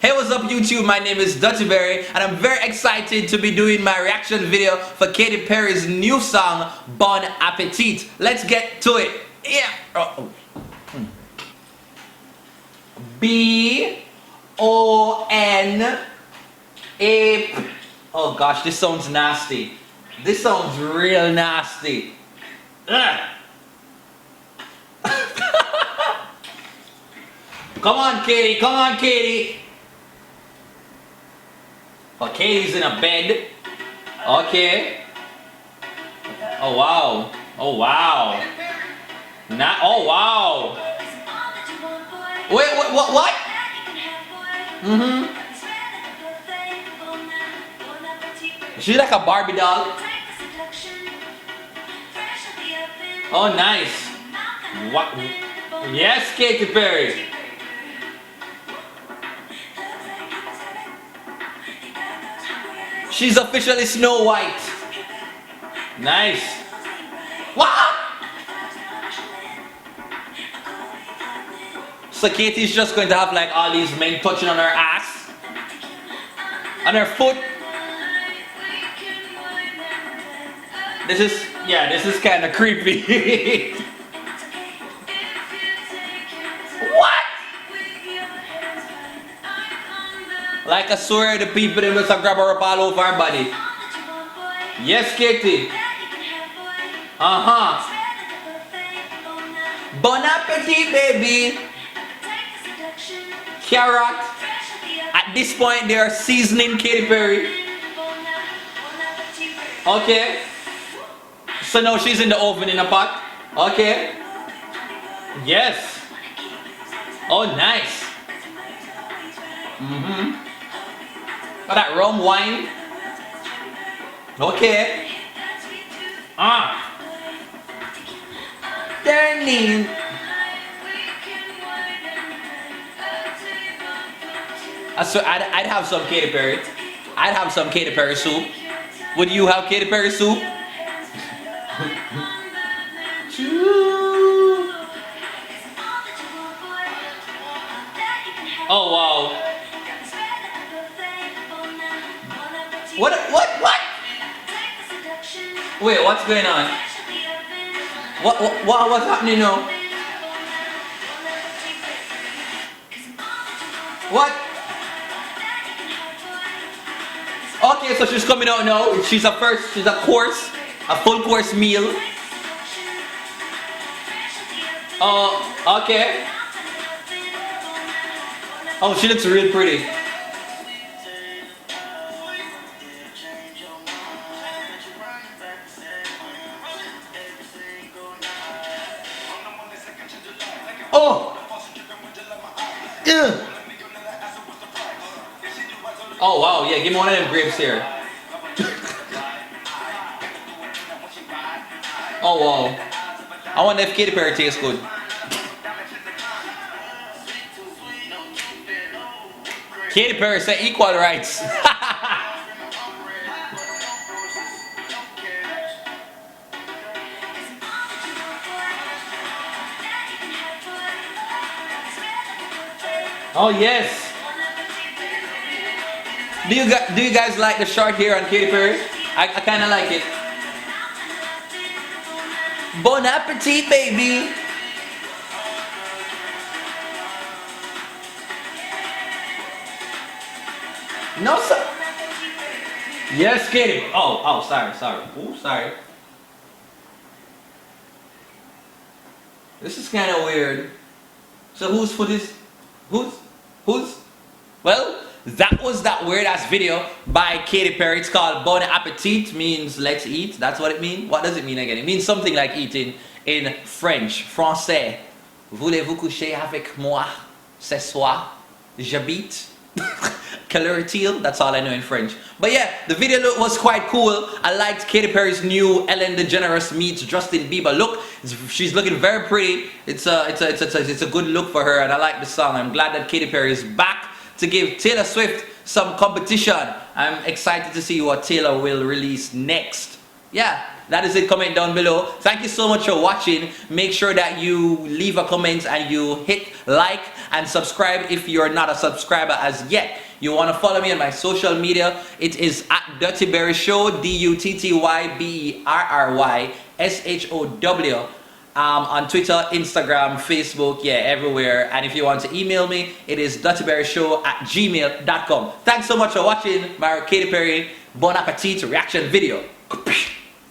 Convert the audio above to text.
Hey, what's up YouTube? My name is Dutty Berry and I'm very excited to be doing my reaction video for Katy Perry's new song, Bon Appetit. Let's get to it. Yeah. B-O-N-A... Oh gosh, this sounds nasty. This sounds real nasty. Ugh. Come on, Katy. Come on, Katy. Oh, Katy's in a bed. Okay. Oh, wow. Oh, wow. Oh, wow. Wait, what? Mm-hmm. She's like a Barbie doll. Oh, nice. What? Yes, Katy Perry. She's officially Snow White. Nice. What? So Katy's just going to have like all these men touching on her ass, on her foot. This is kind of creepy. What? Like I swear the people them just grab her up all over her body. Yes, Katy. Uh-huh. Bon appetit, baby. Carrot. At this point they are seasoning Katy Perry. Okay. So now she's in the oven in a pot. Okay. Yes. Oh, nice. Mm-hmm. Got that rum wine. Okay. Turning. So I'd have some Katy Perry. I'd have some Katy Perry soup. Would you have Katy Perry soup? Oh wow. What? Wait, what's going on? What's happening now? What? Okay, so she's coming out now. She's a course, a full course meal. Okay. Oh, she looks real pretty. Oh! Yeah. Oh wow, yeah, give me one of them grapes here. Oh wow. I wonder if Katy Perry tastes good. Katy Perry said equal rights. Oh yes. Do you guys like the short hair on Katy Perry? I kind of like it. Bon appetit, baby. No, sir. Yes, Katy. Oh, sorry. Ooh, sorry. This is kind of weird. So whose foot is? Whose? Well, that was that weird ass video by Katy Perry. It's called Bon Appetit, means let's eat. That's what it means. What does it mean again? It means something like eating in French. Français. Voulez-vous coucher avec moi ce soir? J'habite. Color-teal, that's all I know in French. But yeah, the video look was quite cool. I liked Katy Perry's new Ellen DeGeneres meets Justin Bieber look. She's looking very pretty. It's a good look for her, and I like the song. I'm glad that Katy Perry is back to give Taylor Swift some competition. I'm excited to see what Taylor will release next. Yeah, that is it. Comment down below. Thank you so much for watching. Make sure that you leave a comment and you hit like, and subscribe if you're not a subscriber as yet. You want to follow me on my social media, it is at Dutty Berry Show, DuttyBerryshow. On Twitter, Instagram, Facebook, yeah, everywhere. And if you want to email me, it is duttyberryshow@gmail.com. Thanks so much for watching my Katy Perry Bon Appetit reaction video.